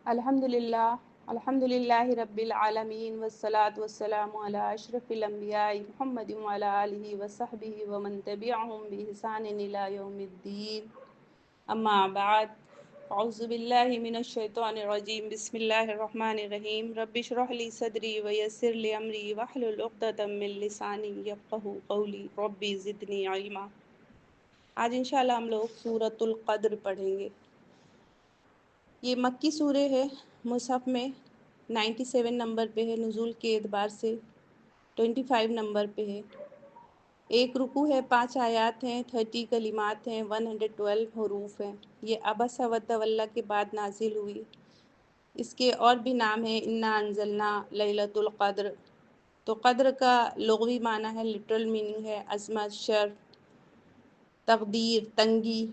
الحمد للہ رب العالمین والصلاة والسلام علی اشرف الانبیاء محمد وعلی آلہ وصحبہ ومن تبعہم بإحسان الی یوم الدین اما بعد اعوذ باللہ من الشیطان الرجیم بسم اللہ الرحمن الرحیم رب اشرح لی صدری ویسر لی امری واحلل عقدۃ من لسانی یفقہوا قولی رب زدنی علما۔ آج انشاءاللہ ہم لوگ سورۃ القدر پڑھیں گے۔ یہ مکی سورہ ہے، مصحف میں 97 نمبر پہ ہے، نزول کے اعتبار سے 25 نمبر پہ ہے۔ ایک رکوع ہے، 5 آیات ہیں، 30 کلمات ہیں، 112 حروف ہیں۔ یہ عبس و تولی کے بعد نازل ہوئی۔ اس کے اور بھی نام ہیں، انا انزلنا، لیلۃ القدر۔ تو قدر کا لغوی معنی ہے، لٹرل میننگ ہے عظمت، شرف، تقدیر، تنگی۔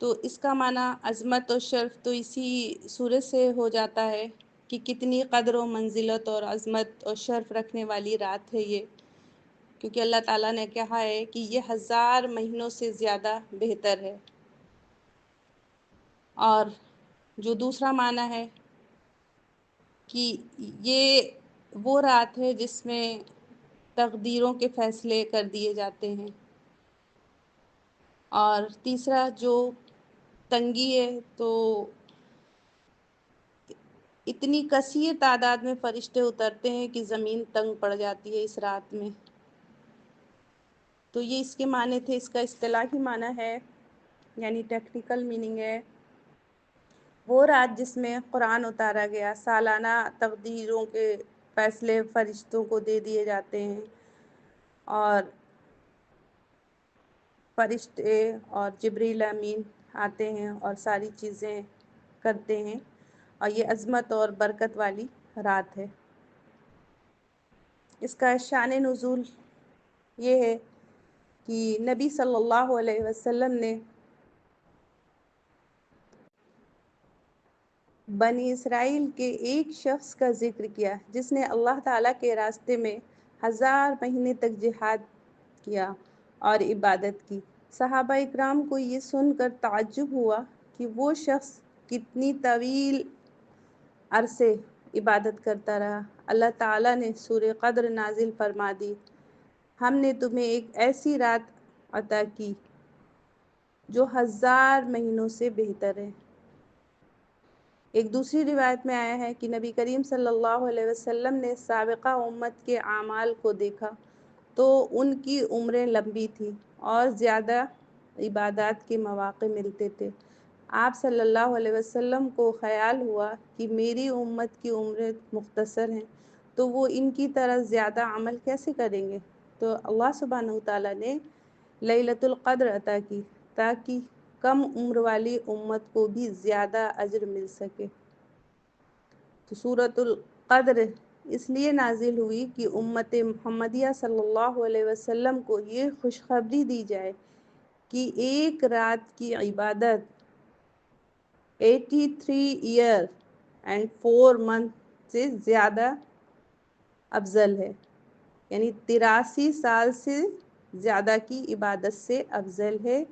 تو اس کا معنی عظمت اور شرف تو اسی سورہ سے ہو جاتا ہے کہ کتنی قدر و منزلت اور عظمت اور شرف رکھنے والی رات ہے یہ، کیونکہ اللہ تعالیٰ نے کہا ہے کہ یہ 1000 مہینوں سے زیادہ بہتر ہے۔ اور جو دوسرا معنی ہے کہ یہ وہ رات ہے جس میں تقدیروں کے فیصلے کر دیے جاتے ہیں۔ اور تیسرا جو تنگی ہے، تو اتنی کثیر تعداد میں فرشتے اترتے ہیں کہ زمین تنگ پڑ جاتی ہے اس رات میں۔ تو یہ اس کے معنی تھے۔ اس کا اصطلاحی معنی ہے، یعنی ٹیکنیکل میننگ ہے، وہ رات جس میں قرآن اتارا گیا، سالانہ تقدیروں کے فیصلے فرشتوں کو دے دیے جاتے ہیں، اور فرشتے اور جبریل امین آتے ہیں اور ساری چیزیں کرتے ہیں، اور یہ عظمت اور برکت والی رات ہے۔ اس کا شان نزول یہ ہے کہ نبی صلی اللہ علیہ وسلم نے بنی اسرائیل کے ایک شخص کا ذکر کیا جس نے اللہ تعالیٰ کے راستے میں 1000 مہینے تک جہاد کیا اور عبادت کی۔ صحابہ اکرام کو یہ سن کر تعجب ہوا کہ وہ شخص کتنی طویل عرصے عبادت کرتا رہا۔ اللہ تعالیٰ نے سورہ قدر نازل فرما دی، ہم نے تمہیں ایک ایسی رات عطا کی جو 1000 مہینوں سے بہتر ہے۔ ایک دوسری روایت میں آیا ہے کہ نبی کریم صلی اللہ علیہ وسلم نے سابقہ امت کے اعمال کو دیکھا تو ان کی عمریں لمبی تھیں اور زیادہ عبادات کے مواقع ملتے تھے۔ آپ صلی اللہ علیہ وسلم کو خیال ہوا کہ میری امت کی عمریں مختصر ہیں، تو وہ ان کی طرح زیادہ عمل کیسے کریں گے؟ تو اللہ سبحانہ وتعالیٰ نے لیلۃ القدر عطا کی تاکہ کم عمر والی امت کو بھی زیادہ اجر مل سکے۔ تو سورۃ القدر اس لیے نازل ہوئی کہ امت محمدیہ صلی اللہ علیہ وسلم کو یہ خوشخبری دی جائے کہ ایک رات کی عبادت 83 ایئر اینڈ 4 منتھ سے زیادہ افضل ہے، یعنی 83 سال سے زیادہ کی عبادت سے افضل ہے۔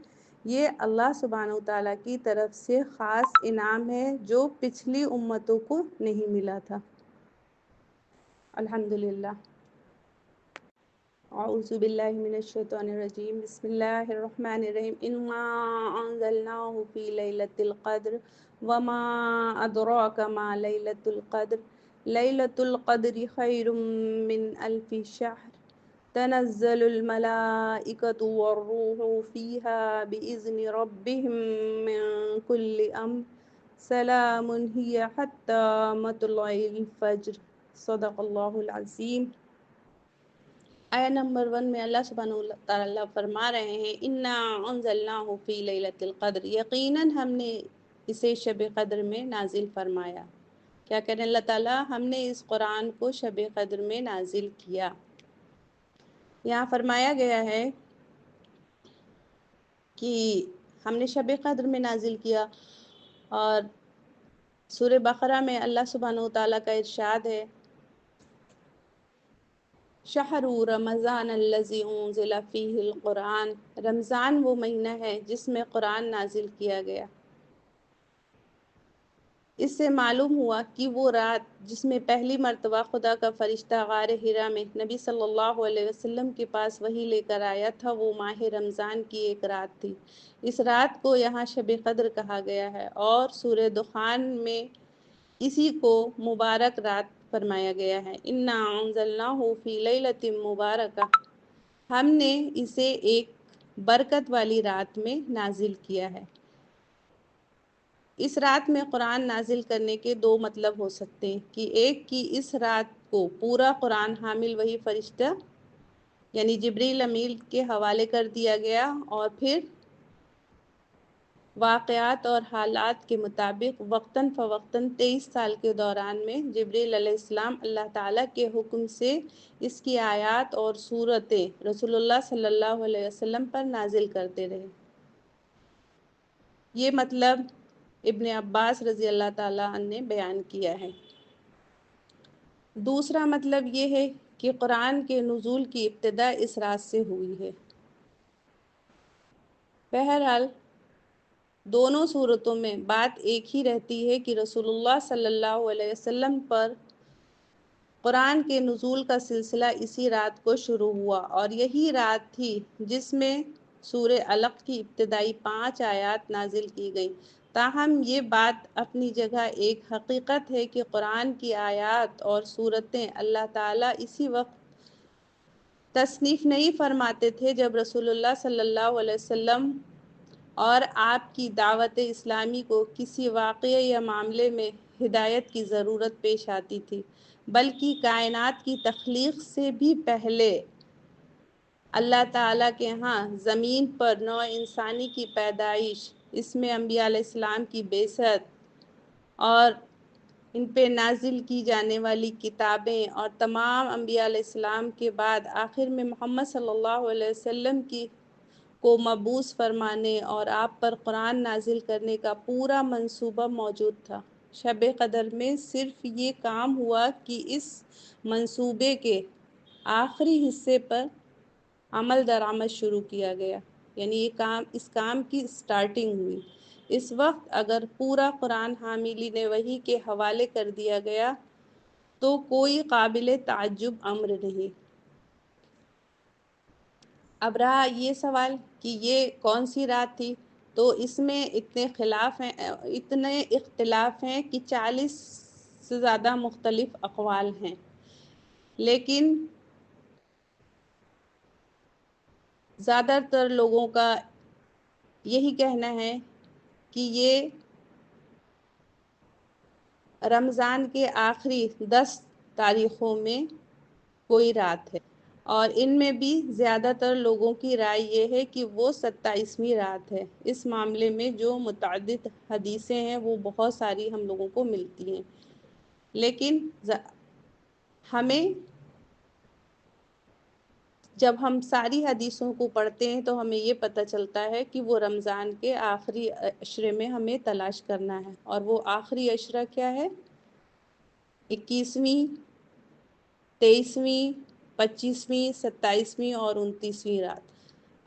یہ اللہ سبحانہ وتعالیٰ کی طرف سے خاص انعام ہے جو پچھلی امتوں کو نہیں ملا تھا۔ الحمدللہ۔ اعوذ باللہ من الشیطان الرجیم، بسم اللہ الرحمن الرحیم، انا انزلناہ فی لیلۃ القدر وما ادراک ما لیلۃ القدر، لیلۃ القدر خیر من الف شہر، تنزل الملائکۃ والروح فیہا بإذن ربہم من کل امر، سلام ہی حتی مطلع الفجر۔ صدق اللہ العظیم۔ آیہ نمبر 1 میں اللہ سبحانہ وتعالیٰ فرما رہے ہیں، انا انزلناہ فی لیلۃ القدر، یقیناً ہم نے اسے شب قدر میں نازل فرمایا۔ کیا کریں اللہ تعالیٰ؟ ہم نے اس قرآن کو شب قدر میں نازل کیا۔ یہاں فرمایا گیا ہے کہ ہم نے شب قدر میں نازل کیا، اور سورہ بقرہ میں اللہ سبحانہ وتعالیٰ کا ارشاد ہے، شہر رمضان الذی انزل فیہ القرآن، رمضان وہ مہینہ ہے جس میں قرآن نازل کیا گیا۔ اس سے معلوم ہوا کہ وہ رات جس میں پہلی مرتبہ خدا کا فرشتہ غار حرا میں نبی صلی اللہ علیہ وسلم کے پاس وحی لے کر آیا تھا وہ ماہ رمضان کی ایک رات تھی۔ اس رات کو یہاں شب قدر کہا گیا ہے اور سورہ دخان میں اسی کو مبارک رات فرمایا گیا ہے۔ اِنَّا أَنزَلْنَاهُ فِي لَيْلَةٍ مُبَارَكَةٍ، ہم نے اسے ایک برکت والی رات میں نازل کیا ہے۔ اس رات میں قرآن نازل کرنے کے دو مطلب ہو سکتے ہیں کہ ایک کہ اس رات کو پورا قرآن حامل وہی فرشتہ یعنی جبریل امین کے حوالے کر دیا گیا، اور پھر واقعات اور حالات کے مطابق وقتاً فوقتاً 23 سال کے دوران میں جبریل علیہ السلام اللہ تعالیٰ کے حکم سے اس کی آیات اور صورتیں رسول اللہ صلی اللہ علیہ وسلم پر نازل کرتے رہے۔ یہ مطلب ابن عباس رضی اللہ تعالیٰ عنہ نے بیان کیا ہے۔ دوسرا مطلب یہ ہے کہ قرآن کے نزول کی ابتدا اس رات سے ہوئی ہے۔ بہرحال دونوں صورتوں میں بات ایک ہی رہتی ہے کہ رسول اللہ صلی اللہ علیہ وسلم پر قرآن کے نزول کا سلسلہ اسی رات کو شروع ہوا، اور یہی رات تھی جس میں سورہ علق کی ابتدائی 5 آیات نازل کی گئیں۔ تاہم یہ بات اپنی جگہ ایک حقیقت ہے کہ قرآن کی آیات اور صورتیں اللہ تعالیٰ اسی وقت تصنیف نہیں فرماتے تھے جب رسول اللہ صلی اللہ علیہ وسلم اور آپ کی دعوت اسلامی کو کسی واقعے یا معاملے میں ہدایت کی ضرورت پیش آتی تھی، بلکہ کائنات کی تخلیق سے بھی پہلے اللہ تعالیٰ کے ہاں زمین پر نوع انسانی کی پیدائش، اس میں انبیاء علیہ السلام کی بعثت اور ان پہ نازل کی جانے والی کتابیں اور تمام انبیاء علیہ السلام کے بعد آخر میں محمد صلی اللہ علیہ وسلم کو مبعوث فرمانے اور آپ پر قرآن نازل کرنے کا پورا منصوبہ موجود تھا۔ شب قدر میں صرف یہ کام ہوا کہ اس منصوبے کے آخری حصے پر عمل درآمد شروع کیا گیا، یعنی اس کام کی سٹارٹنگ ہوئی۔ اس وقت اگر پورا قرآن حاملین وحی کے حوالے کر دیا گیا تو کوئی قابل تعجب امر نہیں۔ اب رہا یہ سوال کہ یہ کون سی رات تھی، تو اس میں اتنے اختلاف ہیں کہ 40 سے زیادہ مختلف اقوال ہیں، لیکن زیادہ تر لوگوں کا یہی کہنا ہے کہ یہ رمضان کے آخری 10 تاریخوں میں کوئی رات ہے، اور ان میں بھی زیادہ تر لوگوں کی رائے یہ ہے کہ وہ 27ویں رات ہے۔ اس معاملے میں جو متعدد حدیثیں ہیں وہ بہت ساری ہم لوگوں کو ملتی ہیں، لیکن ہمیں جب ہم ساری حدیثوں کو پڑھتے ہیں تو ہمیں یہ پتہ چلتا ہے کہ وہ رمضان کے آخری عشرے میں ہمیں تلاش کرنا ہے، اور وہ آخری عشرہ کیا ہے؟ 21ویں، 23ویں، 25ویں، 27ویں اور 29ویں رات۔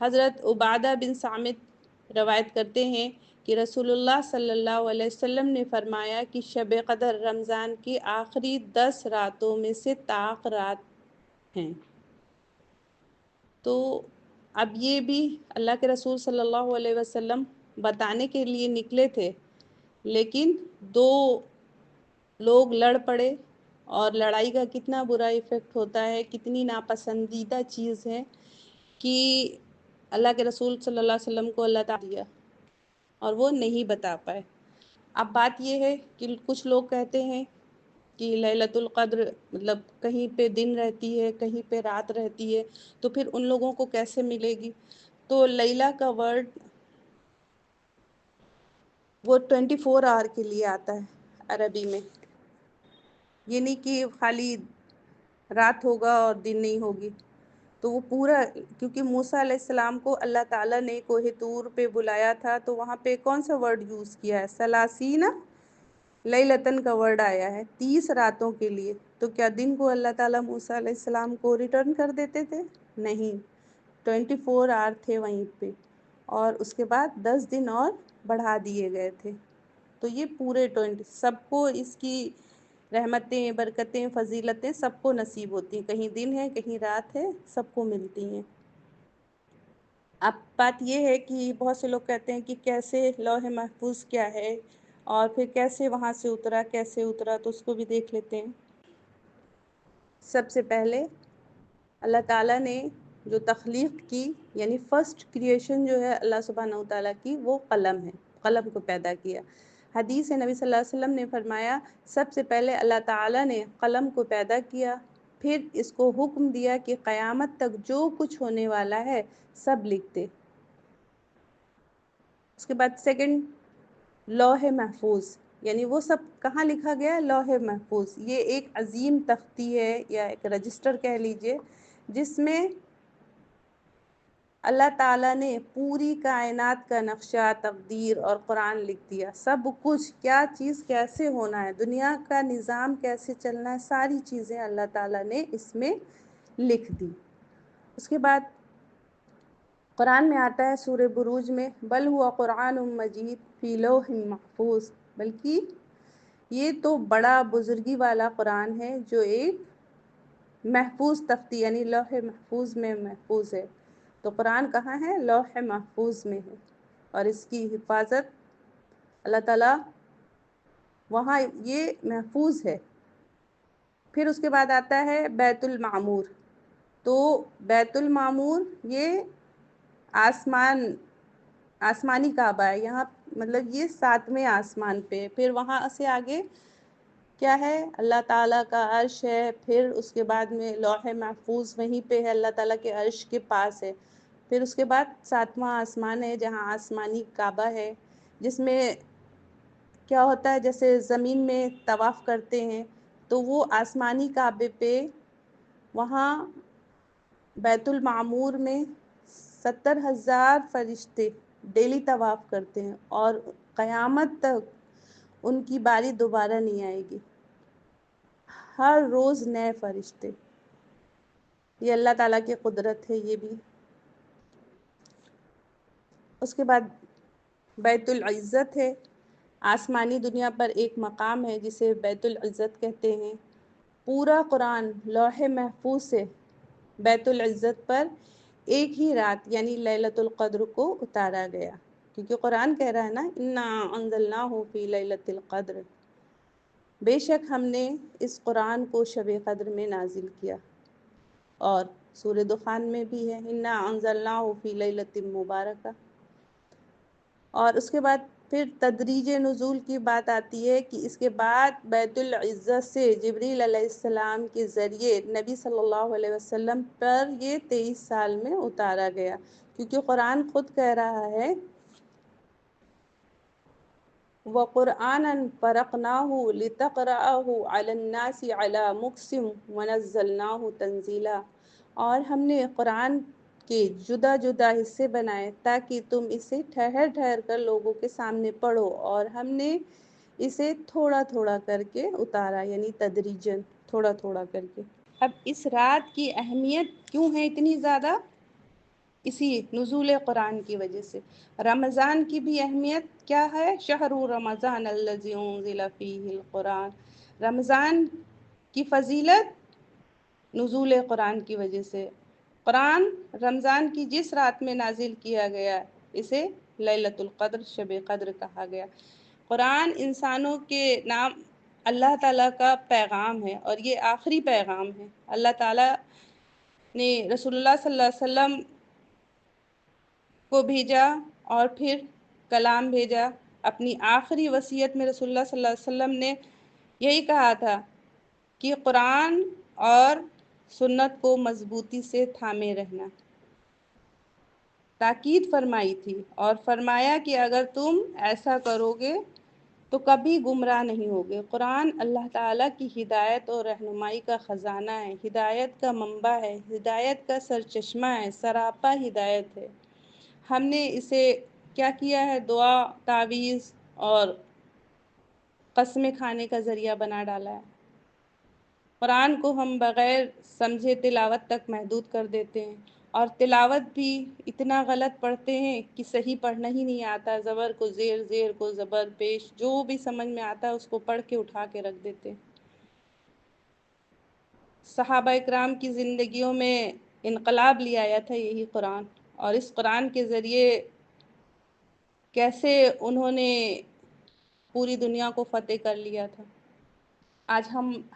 حضرت عبادہ بن صامت روایت کرتے ہیں کہ رسول اللہ صلی اللہ علیہ وسلم نے فرمایا کہ شب قدر رمضان کی آخری 10 راتوں میں سے طاق رات ہیں۔ تو اب یہ بھی اللہ کے رسول صلی اللہ علیہ وسلم بتانے کے لیے نکلے تھے، لیکن 2 لوگ لڑ پڑے، اور لڑائی کا کتنا برا ایفیکٹ ہوتا ہے، کتنی ناپسندیدہ چیز ہے کہ اللہ کے رسول صلی اللہ علیہ وسلم کو اللہ تعالیٰ دیا اور وہ نہیں بتا پائے۔ اب بات یہ ہے کہ کچھ لوگ کہتے ہیں کہ لیلۃ القدر مطلب کہیں پہ دن رہتی ہے، کہیں پہ رات رہتی ہے، تو پھر ان لوگوں کو کیسے ملے گی؟ تو لیلہ کا ورڈ وہ 24 آور کے لیے آتا ہے عربی میں، یہ نہیں کہ خالی رات ہوگا اور دن نہیں ہوگی۔ تو وہ پورا، کیونکہ موسیٰ علیہ السلام کو اللہ تعالیٰ نے کوہ طور پہ بلایا تھا، تو وہاں پہ کون سا ورڈ یوز کیا ہے؟ ثلاثین لیلتن کا ورڈ آیا ہے 30 راتوں کے لیے۔ تو کیا دن کو اللہ تعالیٰ موسیٰ علیہ السلام کو ریٹرن کر دیتے تھے؟ نہیں، 24 آور تھے وہیں پہ، اور اس کے بعد 10 دن اور بڑھا دیے گئے تھے۔ تو یہ پورے 20 سب کو اس کی رحمتیں، برکتیں، فضیلتیں سب کو نصیب ہوتی ہیں، کہیں دن ہے کہیں رات ہے، سب کو ملتی ہیں۔ اب بات یہ ہے کہ بہت سے لوگ کہتے ہیں کہ کیسے لوح محفوظ کیا ہے اور پھر کیسے وہاں سے اترا، کیسے اترا، تو اس کو بھی دیکھ لیتے ہیں۔ سب سے پہلے اللہ تعالیٰ نے جو تخلیق کی، یعنی فرسٹ کریشن جو ہے اللہ سبحانہ و تعالیٰ کی، وہ قلم ہے، قلم کو پیدا کیا۔ حدیث نبی صلی اللہ علیہ وسلم نے فرمایا سب سے پہلے اللہ تعالیٰ نے قلم کو پیدا کیا، پھر اس کو حکم دیا کہ قیامت تک جو کچھ ہونے والا ہے سب لکھ دے۔ اس کے بعد سیکنڈ لوح محفوظ، یعنی وہ سب کہاں لکھا گیا ہے؟ لوح محفوظ۔ یہ ایک عظیم تختی ہے یا ایک رجسٹر کہہ لیجئے، جس میں اللہ تعالیٰ نے پوری کائنات کا نقشہ، تقدیر اور قرآن لکھ دیا۔ سب کچھ، کیا چیز کیسے ہونا ہے، دنیا کا نظام کیسے چلنا ہے، ساری چیزیں اللہ تعالیٰ نے اس میں لکھ دی۔ اس کے بعد قرآن میں آتا ہے سورہ بروج میں بل ہوا قرآن مجید فی لوح محفوظ، بلکہ یہ تو بڑا بزرگی والا قرآن ہے جو ایک محفوظ تختی یعنی لوح محفوظ میں محفوظ ہے۔ تو قرآن کہاں ہے؟ لوح محفوظ میں ہے، اور اس کی حفاظت اللہ تعالیٰ وہاں یہ محفوظ ہے۔ پھر اس کے بعد آتا ہے بیت المعمور۔ تو بیت المعمور یہ آسمانی کعبہ ہے، یہاں مطلب یہ 7ویں آسمان پہ، پھر وہاں سے آگے کیا ہے؟ اللہ تعالیٰ کا عرش ہے، پھر اس کے بعد میں لوح محفوظ وہیں پہ ہے، اللہ تعالیٰ کے عرش کے پاس ہے۔ پھر اس کے بعد 7واں آسمان ہے جہاں آسمانی کعبہ ہے، جس میں کیا ہوتا ہے جیسے زمین میں طواف کرتے ہیں تو وہ آسمانی کعبے پہ وہاں بیت المعمور میں 70,000 فرشتے ڈیلی طواف کرتے ہیں، اور قیامت تک ان کی باری دوبارہ نہیں آئے گی، ہر روز نئے فرشتے۔ یہ اللہ تعالیٰ کی قدرت ہے یہ بھی۔ اس کے بعد بیت العزت ہے، آسمانی دنیا پر ایک مقام ہے جسے بیت العزت کہتے ہیں۔ پورا قرآن لوح محفوظ سے بیت العزت پر ایک ہی رات یعنی لیلۃ القدر کو اتارا گیا، کیونکہ قرآن کہہ رہا ہے نا انا انزلناہ فی لیلۃ القدر، بے شک ہم نے اس قرآن کو شب قدر میں نازل کیا۔ اور سورہ دخان میں بھی ہے انا انزلناہ فی لیلۃ مبارکہ۔ اور اس کے بعد پھر تدریج نزول کی بات آتی ہے کہ اس کے بعد بیت العزت سے جبریل علیہ السلام کے ذریعے نبی صلی اللہ علیہ وسلم پر یہ 23 سال میں اتارا گیا، کیونکہ قرآن خود کہہ رہا ہے وَقُرْآنًا فَرَقْنَاهُ لِتَقْرَأَهُ عَلَى النَّاسِ عَلَى مُقْسٍ وَنَزَّلْنَاهُ تَنزِيلًا، اور ہم نے قرآن کے جدا جدا حصے بنائے تاکہ تم اسے ٹھہر ٹھہر کر لوگوں کے سامنے پڑھو، اور ہم نے اسے تھوڑا تھوڑا کر کے اتارا، یعنی تدریجاً تھوڑا تھوڑا کر کے۔ اب اس رات کی اہمیت کیوں ہے اتنی زیادہ؟ اسی نزول قرآن کی وجہ سے۔ رمضان کی بھی اہمیت کیا ہے؟ شہر رمضان الذی انزل فیہ القرآن، رمضان کی فضیلت نزول قرآن کی وجہ سے۔ قرآن رمضان کی جس رات میں نازل کیا گیا اسے لیلۃ القدر، شب قدر کہا گیا۔ قرآن انسانوں کے نام اللہ تعالیٰ کا پیغام ہے، اور یہ آخری پیغام ہے۔ اللہ تعالیٰ نے رسول اللہ صلی اللہ علیہ وسلم کو بھیجا اور پھر کلام بھیجا۔ اپنی آخری وصیت میں رسول اللہ صلی اللہ علیہ وسلم نے یہی کہا تھا کہ قرآن اور سنت کو مضبوطی سے تھامے رہنا، تاکید فرمائی تھی اور فرمایا کہ اگر تم ایسا کرو گے تو کبھی گمراہ نہیں ہوگے۔ قرآن اللہ تعالیٰ کی ہدایت اور رہنمائی کا خزانہ ہے، ہدایت کا منبع ہے، ہدایت کا سرچشمہ ہے، سراپا ہدایت ہے۔ ہم نے اسے کیا کیا ہے؟ دعا، تعویذ اور قسمیں کھانے کا ذریعہ بنا ڈالا ہے۔ قرآن کو ہم بغیر سمجھے تلاوت تک محدود کر دیتے ہیں، اور تلاوت بھی اتنا غلط پڑھتے ہیں کہ صحیح پڑھنا ہی نہیں آتا، زبر کو زیر، زیر کو زبر، پیش جو بھی سمجھ میں آتا ہے اس کو پڑھ کے اٹھا کے رکھ دیتے ہیں۔ صحابہ اکرام کی زندگیوں میں انقلاب لے آیا تھا یہی قرآن، اور اس قرآن کے ذریعے کیسے انہوں نے پوری دنیا کو فتح کر لیا تھا۔ آج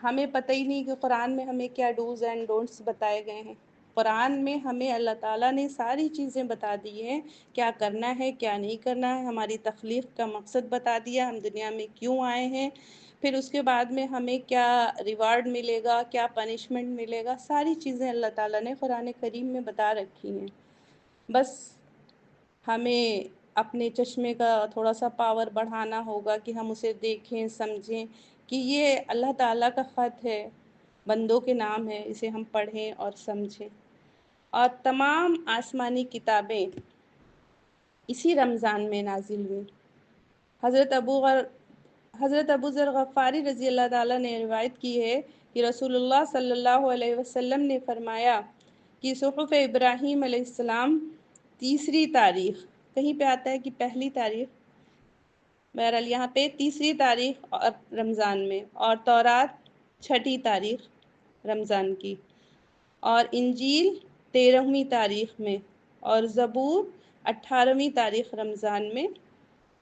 ہمیں پتہ ہی نہیں کہ قرآن میں ہمیں کیا ڈوز اینڈ ڈونٹس بتائے گئے ہیں۔ قرآن میں ہمیں اللہ تعالیٰ نے ساری چیزیں بتا دی ہیں، کیا کرنا ہے کیا نہیں کرنا ہے، ہماری تخلیق کا مقصد بتا دیا، ہم دنیا میں کیوں آئے ہیں، پھر اس کے بعد میں ہمیں کیا ریوارڈ ملے گا، کیا پنشمنٹ ملے گا، ساری چیزیں اللہ تعالیٰ نے قرآن کریم میں بتا رکھی ہیں۔ بس ہمیں اپنے چشمے کا تھوڑا سا پاور بڑھانا ہوگا کہ ہم اسے دیکھیں، سمجھیں کہ یہ اللہ تعالیٰ کا خط ہے، بندوں کے نام ہے، اسے ہم پڑھیں اور سمجھیں۔ اور تمام آسمانی کتابیں اسی رمضان میں نازل ہوئی۔ حضرت ابو ذر غفاری رضی اللہ تعالیٰ نے روایت کی ہے کہ رسول اللہ صلی اللہ علیہ وسلم نے فرمایا کہ صحف ابراہیم علیہ السلام تیسری تاریخ، کہیں پہ آتا ہے کہ پہلی تاریخ، بہرحال یہاں پہ تیسری تاریخ اور رمضان میں، اور تورات چھٹی تاریخ رمضان کی، اور انجیل 13ویں تاریخ میں، اور زبور 18ویں تاریخ رمضان میں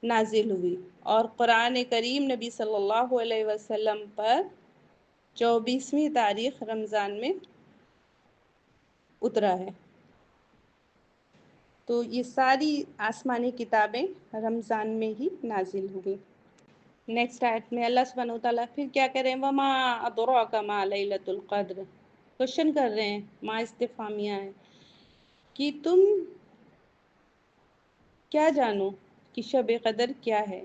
نازل ہوئی، اور قرآن کریم نبی صلی اللہ علیہ وسلم پر 24ویں تاریخ رمضان میں اترا ہے۔ تو یہ ساری آسمانی کتابیں رمضان میں ہی نازل ہوئی۔ نیکسٹ آیت میں اللہ سبحانہ وتعالیٰ پھر کیا کہہ رہے ہیں، وَمَا أَدْرَاكَ مَا لَيْلَةُ الْقَدْرِ، کوشچن کر رہے ہیں، ما استفہامیہ ہے کہ تم کیا جانو کہ شب قدر کیا ہے۔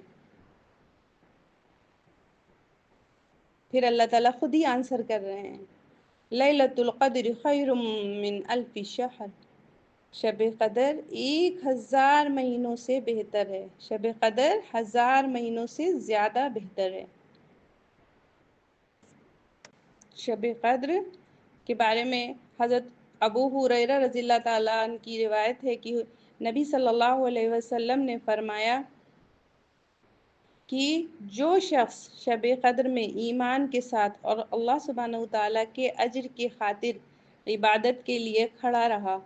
پھر اللہ تعالیٰ خود ہی آنسر کر رہے ہیں، لیلۃ القدر خیر من الف شہر، شب قدر 1000 مہینوں سے بہتر ہے، شب قدر 1000 مہینوں سے زیادہ بہتر ہے۔ شب قدر کے بارے میں حضرت ابو ہریرہ رضی اللہ تعالیٰ عنہ کی روایت ہے کہ نبی صلی اللہ علیہ وسلم نے فرمایا کہ جو شخص شب قدر میں ایمان کے ساتھ اور اللہ سبحانہ وتعالیٰ کے اجر کی خاطر عبادت کے لیے کھڑا رہا،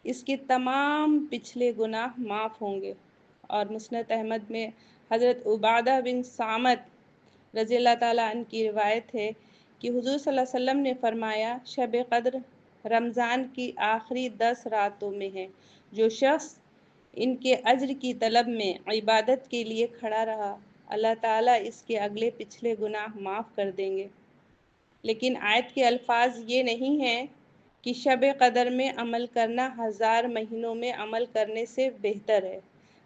اس کے تمام پچھلے گناہ معاف ہوں گے۔ اور مسند احمد میں حضرت عبادہ بن صامت رضی اللہ تعالیٰ عنہ کی روایت ہے کہ حضور صلی اللہ علیہ وسلم نے فرمایا، شب قدر رمضان کی آخری 10 راتوں میں ہے، جو شخص ان کے اجر کی طلب میں عبادت کے لیے کھڑا رہا، اللہ تعالیٰ اس کے اگلے پچھلے گناہ معاف کر دیں گے۔ لیکن آیت کے الفاظ یہ نہیں ہیں کہ شب قدر میں عمل کرنا 1000 مہینوں میں عمل کرنے سے بہتر ہے،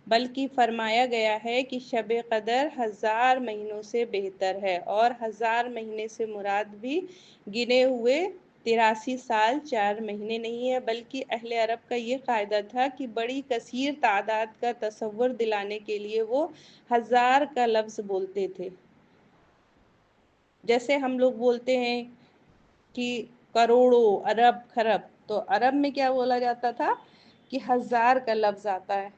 بلکہ فرمایا گیا ہے کہ شب قدر 1000 مہینوں سے بہتر ہے، اور 1000 مہینے سے مراد بھی گنے ہوئے 83 سال 4 مہینے نہیں ہے، بلکہ اہل عرب کا یہ قاعدہ تھا کہ بڑی کثیر تعداد کا تصور دلانے کے لیے وہ 1000 کا لفظ بولتے تھے۔ جیسے ہم لوگ بولتے ہیں کہ کروڑوں، ارب، خرب، تو عرب میں کیا بولا جاتا تھا کہ 1000 کا لفظ آتا ہے۔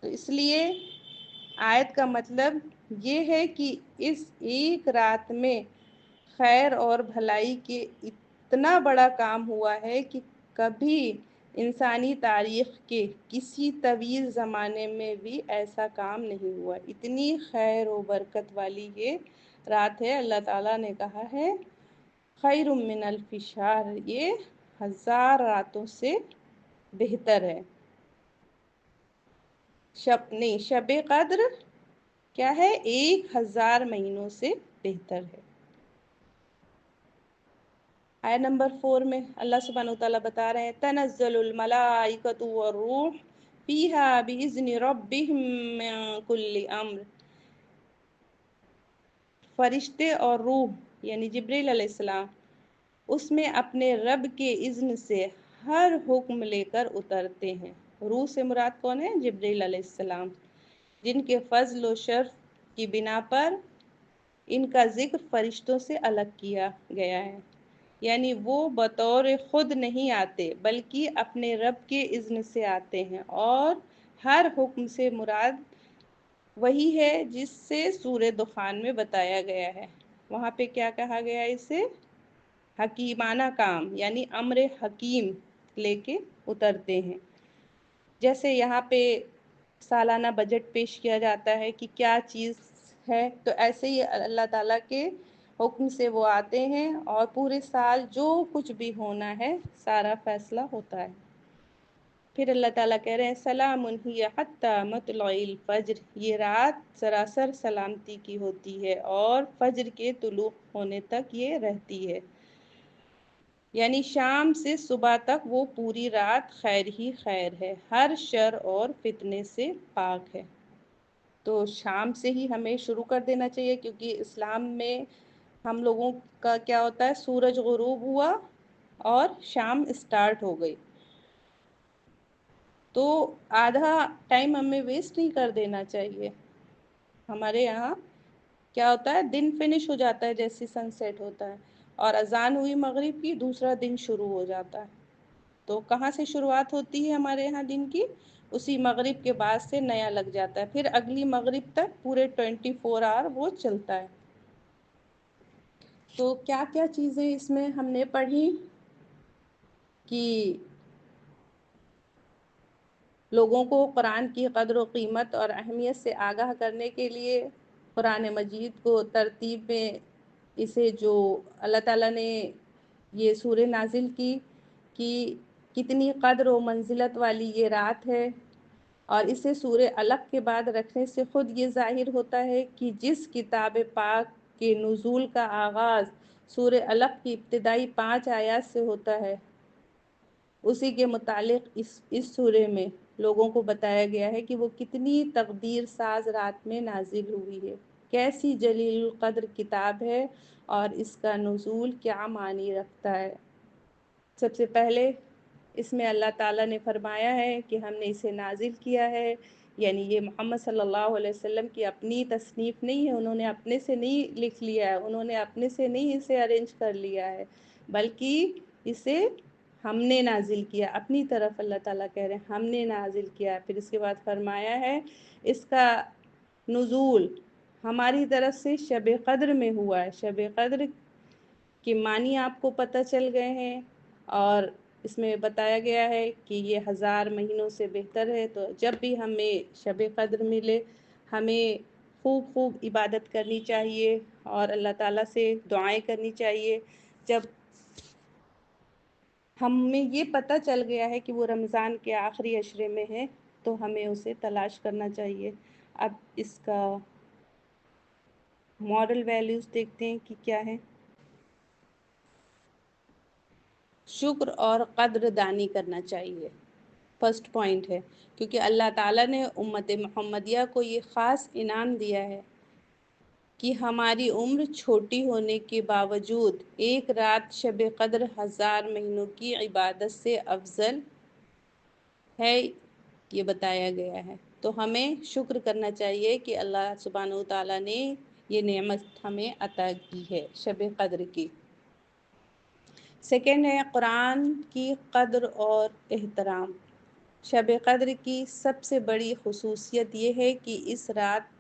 تو اس لیے آیت کا مطلب یہ ہے کہ اس ایک رات میں خیر اور بھلائی کے اتنا بڑا کام ہوا ہے کہ کبھی انسانی تاریخ کے کسی طویل زمانے میں بھی ایسا کام نہیں ہوا۔ اتنی خیر و برکت والی یہ رات ہے، اللہ تعالیٰ نے کہا ہے خیر من الف شہر، یہ 1000 راتوں سے بہتر ہے۔ شب قدر کیا ہے، 1000 مہینوں سے بہتر ہے۔ آیت نمبر 4 میں اللہ سبحانہ وتعالیٰ بتا رہے ہیں، تنزل الملائکۃ والروح فیہا بإذن ربہم من کل امر، فرشتے اور روح یعنی جبریل علیہ السلام اس میں اپنے رب کے اذن سے ہر حکم لے کر اترتے ہیں۔ روح سے مراد کون ہے؟ جبریل علیہ السلام، جن کے فضل و شرف کی بنا پر ان کا ذکر فرشتوں سے الگ کیا گیا ہے۔ یعنی وہ بطور خود نہیں آتے بلکہ اپنے رب کے اذن سے آتے ہیں، اور ہر حکم سے مراد وہی ہے جس سے سورہ دخان میں بتایا گیا ہے۔ وہاں پہ کیا کہا گیا ہے اسے؟ حکیمانہ کام، یعنی امر حکیم لے کے اترتے ہیں۔ جیسے یہاں پہ سالانہ بجٹ پیش کیا جاتا ہے کہ کیا چیز ہے، تو ایسے ہی اللہ تعالیٰ کے حکم سے وہ آتے ہیں اور پورے سال جو کچھ بھی ہونا ہے سارا فیصلہ ہوتا ہے۔ پھر اللہ تعالیٰ کہہ رہے ہیں سلام ہی حتی مطلع الفجر، یہ رات سراسر سلامتی کی ہوتی ہے اور فجر کے طلوع ہونے تک یہ رہتی ہے، یعنی شام سے صبح تک وہ پوری رات خیر ہی خیر ہے، ہر شر اور فتنے سے پاک ہے۔ تو شام سے ہی ہمیں شروع کر دینا چاہیے، کیونکہ اسلام میں ہم لوگوں کا کیا ہوتا ہے، سورج غروب ہوا اور شام اسٹارٹ ہو گئی، تو آدھا ٹائم ہمیں ویسٹ نہیں کر دینا چاہیے۔ ہمارے یہاں کیا ہوتا ہے، دن فنش ہو جاتا ہے جیسے سن سیٹ ہوتا ہے، اور اذان ہوئی مغرب کی، دوسرا دن شروع ہو جاتا ہے۔ تو کہاں سے شروعات ہوتی ہے ہمارے یہاں دن کی؟ اسی مغرب کے بعد سے نیا لگ جاتا ہے، پھر اگلی مغرب تک پورے 24 آور وہ چلتا ہے۔ تو کیا کیا چیزیں اس میں ہم نے پڑھی کہ لوگوں کو قرآن کی قدر و قیمت اور اہمیت سے آگاہ کرنے کے لیے قرآن مجید کو ترتیب میں اسے جو اللہ تعالیٰ نے یہ سورہ نازل کی کہ کتنی قدر و منزلت والی یہ رات ہے، اور اسے سورہ علق کے بعد رکھنے سے خود یہ ظاہر ہوتا ہے کہ جس کتاب پاک کے نزول کا آغاز سورہ علق کی ابتدائی 5 آیات سے ہوتا ہے، اسی کے متعلق اس سورہ میں لوگوں کو بتایا گیا ہے کہ وہ کتنی تقدیر ساز رات میں نازل ہوئی ہے، کیسی جلیل القدر کتاب ہے، اور اس کا نزول کیا معنی رکھتا ہے۔ سب سے پہلے اس میں اللہ تعالیٰ نے فرمایا ہے کہ ہم نے اسے نازل کیا ہے، یعنی یہ محمد صلی اللہ علیہ وسلم کی اپنی تصنیف نہیں ہے، انہوں نے اپنے سے نہیں لکھ لیا ہے، انہوں نے اپنے سے نہیں اسے ارینج کر لیا ہے، بلکہ اسے ہم نے نازل کیا، اپنی طرف اللہ تعالیٰ کہہ رہے ہیں ہم نے نازل کیا۔ پھر اس کے بعد فرمایا ہے اس کا نزول ہماری طرف سے شب قدر میں ہوا ہے۔ شب قدر کے معنی آپ کو پتہ چل گئے ہیں، اور اس میں بتایا گیا ہے کہ یہ 1000 مہینوں سے بہتر ہے۔ تو جب بھی ہمیں شب قدر ملے ہمیں خوب خوب عبادت کرنی چاہیے اور اللہ تعالیٰ سے دعائیں کرنی چاہیے۔ جب ہمیں یہ پتہ چل گیا ہے کہ وہ رمضان کے آخری عشرے میں ہے تو ہمیں اسے تلاش کرنا چاہیے۔ اب اس کا مورل ویلیوز دیکھتے ہیں کہ کیا ہے۔ شکر اور قدر دانی کرنا چاہیے، فرسٹ پوائنٹ ہے، کیونکہ اللہ تعالیٰ نے امت محمدیہ کو یہ خاص انعام دیا ہے کہ ہماری عمر چھوٹی ہونے کے باوجود ایک رات شب قدر 1000 مہینوں کی عبادت سے افضل ہے، یہ بتایا گیا ہے۔ تو ہمیں شکر کرنا چاہیے کہ اللہ سبحانہ و تعالیٰ نے یہ نعمت ہمیں عطا کی ہے شب قدر کی۔ سیکنڈ ہے قرآن کی قدر اور احترام۔ شب قدر کی سب سے بڑی خصوصیت یہ ہے کہ اس رات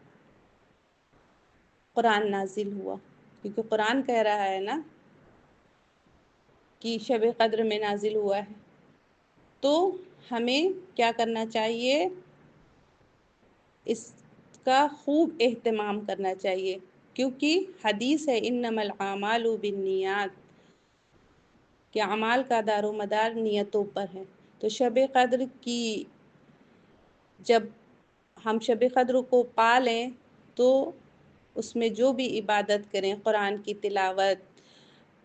قرآن نازل ہوا، کیونکہ قرآن کہہ رہا ہے نا کہ شب قدر میں نازل ہوا ہے، تو ہمیں کیا کرنا چاہیے، اس کا خوب اہتمام کرنا چاہیے، کیونکہ حدیث ہے انما الاعمال بالنیات، کہ اعمال کا دار و مدار نیتوں پر ہے۔ تو شب قدر کی جب ہم شب قدر کو پا لیں تو اس میں جو بھی عبادت کریں، قرآن کی تلاوت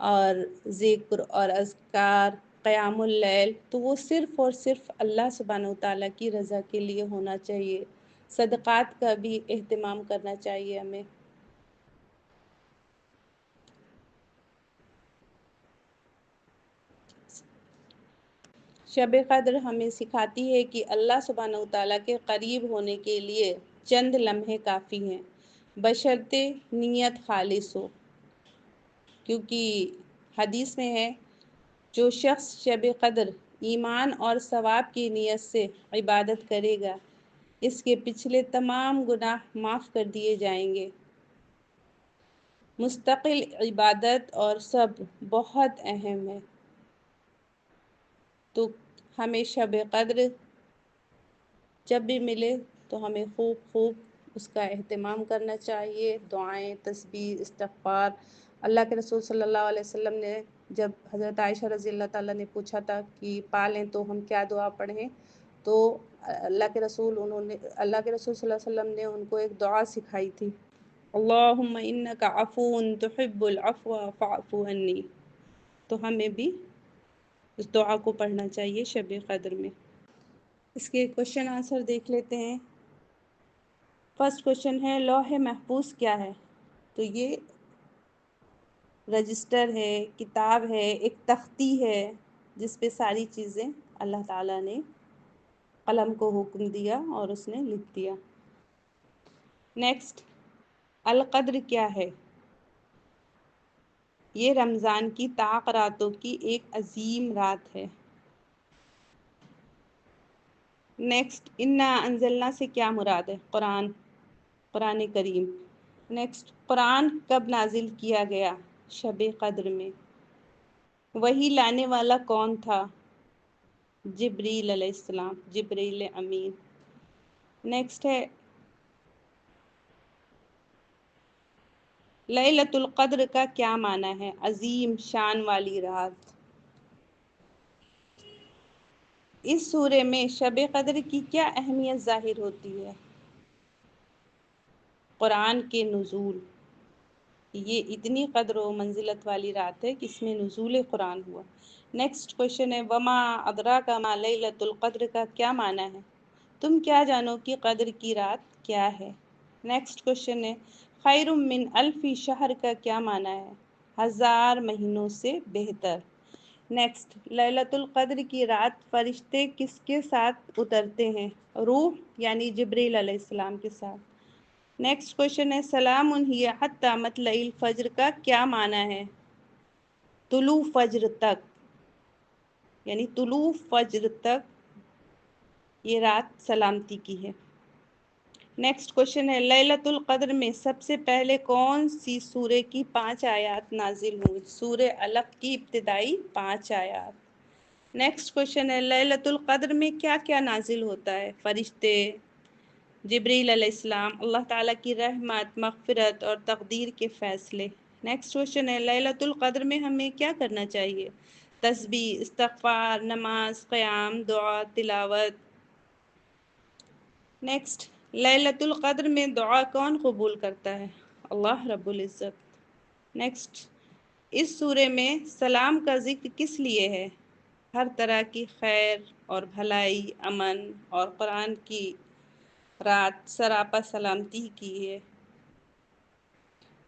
اور ذکر اور اذکار، قیام اللیل، تو وہ صرف اور صرف اللہ سبحانہ و تعالیٰ کی رضا کے لیے ہونا چاہیے۔ صدقات کا بھی اہتمام کرنا چاہیے ہمیں۔ شب قدر ہمیں سکھاتی ہے کہ اللہ سبحانہ و تعالیٰ کے قریب ہونے کے لیے چند لمحے کافی ہیں، بشرطے نیت خالص ہو، کیونکہ حدیث میں ہے جو شخص شب قدر ایمان اور ثواب کی نیت سے عبادت کرے گا اس کے پچھلے تمام گناہ معاف کر دیے جائیں گے۔ مستقل عبادت اور صبر بہت اہم ہے، تو ہمیں شب قدر جب بھی ملے تو ہمیں خوب اس کا اہتمام کرنا چاہیے۔ دعائیں، تسبیح، استغفار۔ اللہ کے رسول صلی اللہ علیہ وسلم نے جب حضرت عائشہ رضی اللہ تعالیٰ نے پوچھا تھا کہ پالیں تو ہم کیا دعا پڑھیں، تو اللہ کے رسول صلی اللہ علیہ وسلم نے ان کو ایک دعا سکھائی تھی، اللہم انک عفو تحب العفو فاعف عنی۔ تو ہمیں بھی اس دعا کو پڑھنا چاہیے شب قدر میں۔ اس کے کوشچن آنسر دیکھ لیتے ہیں۔ فرسٹ کوشچن ہے لوح محفوظ کیا ہے؟ تو یہ رجسٹر ہے، کتاب ہے، ایک تختی ہے جس پہ ساری چیزیں اللہ تعالیٰ نے قلم کو حکم دیا اور اس نے لکھ دیا۔ نیکسٹ، القدر کیا ہے؟ یہ رمضان کی طاق راتوں کی ایک عظیم رات ہے۔ نیکسٹ، انا انزلنا سے کیا مراد ہے؟ قرآن کریم۔ نیکسٹ، قرآن کب نازل کیا گیا؟ شب قدر میں۔ وحی لانے والا کون تھا؟ جبریل علیہ السلام، جبریل امین۔ نیکسٹ ہے لیلۃ القدر کا کیا معنی ہے؟ عظیم شان والی رات۔ اس سورے میں شب قدر کی کیا اہمیت ظاہر ہوتی ہے؟ قرآن کے نزول۔ یہ اتنی قدر و منزلت والی رات ہے کہ اس میں نزول قرآن ہوا۔ نیکسٹ کوشچن ہے وما ادراک ما لیلۃ القدر کا کیا معنی ہے؟ تم کیا جانو کہ قدر کی رات کیا ہے؟ نیکسٹ کوشچن ہے خیر من الف شہر کا کیا معنی ہے؟ 1000 مہینوں سے بہتر۔ نیکسٹ، لیلۃ القدر کی رات فرشتے کس کے ساتھ اترتے ہیں؟ روح یعنی جبریل علیہ السلام کے ساتھ۔ نیکسٹ کوشچن ہے سلام ہی حتی مطلع الفجر کا کیا معنی ہے؟ طلوع فجر تک، یعنی طلوع فجر تک یہ رات سلامتی کی ہے۔ نیکسٹ کوشچن ہے لیلۃ القدر میں سب سے پہلے کون سی سورہ کی 5 آیات نازل ہوئی؟ سورہ علق کی ابتدائی 5 آیات۔ نیکسٹ کوشچن ہے لیلۃ القدر میں کیا کیا نازل ہوتا ہے؟ فرشتے، جبریل علیہ السلام، اللہ تعالیٰ کی رحمت، مغفرت اور تقدیر کے فیصلے۔ نیکسٹ کوشچن ہے لیلۃ القدر میں ہمیں کیا کرنا چاہیے؟ تسبیح، استغفار، نماز، قیام، دعا، تلاوت۔ نیکسٹ، لیلۃ القدر میں دعا کون قبول کرتا ہے؟ اللہ رب العزت۔ نیکسٹ، اس سورے میں سلام کا ذکر کس لیے ہے؟ ہر طرح کی خیر اور بھلائی، امن اور قرآن کی رات سراپا سلامتی کی ہے۔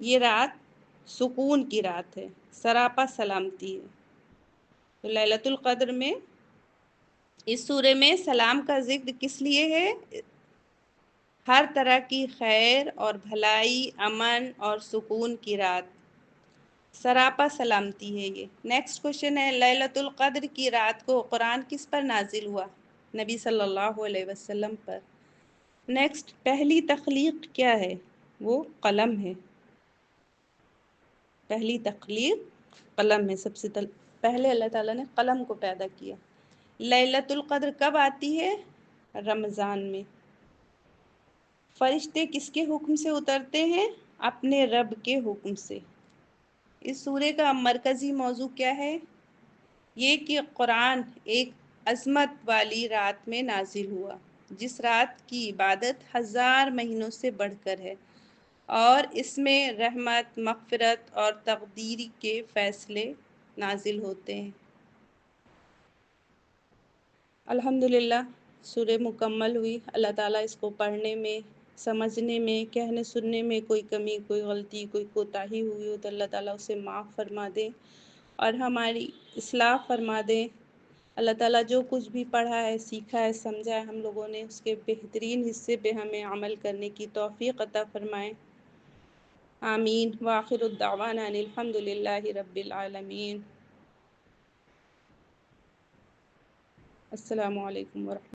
یہ رات سکون کی رات ہے، سراپا سلامتی ہے۔ تو لیلۃ القدر میں اس سورے میں سلام کا ذکر کس لیے ہے؟ ہر طرح کی خیر اور بھلائی، امن اور سکون کی رات، سراپا سلامتی ہے یہ۔ نیکسٹ کوشچن ہے لیلۃ القدر کی رات کو قرآن کس پر نازل ہوا؟ نبی صلی اللہ علیہ وسلم پر۔ نیکسٹ، پہلی تخلیق کیا ہے؟ وہ قلم ہے۔ پہلی تخلیق قلم ہے، سب سے پہلے اللہ تعالیٰ نے قلم کو پیدا کیا۔ لیلۃ القدر کب آتی ہے؟ رمضان میں۔ فرشتے کس کے حکم سے اترتے ہیں؟ اپنے رب کے حکم سے۔ اس سورے کا مرکزی موضوع کیا ہے؟ یہ کہ قرآن ایک عظمت والی رات میں نازل ہوا، جس رات کی عبادت 1000 مہینوں سے بڑھ کر ہے، اور اس میں رحمت، مغفرت اور تقدیر کے فیصلے نازل ہوتے ہیں۔ الحمدللہ سورہ مکمل ہوئی۔ اللہ تعالیٰ اس کو پڑھنے میں، سمجھنے میں، کہنے سننے میں کوئی کمی، کوئی غلطی، کوئی کوتاہی ہوئی ہو تو اللہ تعالیٰ اسے معاف فرما دے اور ہماری اصلاح فرما دے۔ اللہ تعالیٰ جو کچھ بھی پڑھا ہے، سیکھا ہے، سمجھا ہے ہم لوگوں نے، اس کے بہترین حصے پہ ہمیں عمل کرنے کی توفیق عطا فرمائے۔ آمین وآخر الدعوانا ان الحمد للہ رب العالمین۔ السلام علیکم ورحمۃ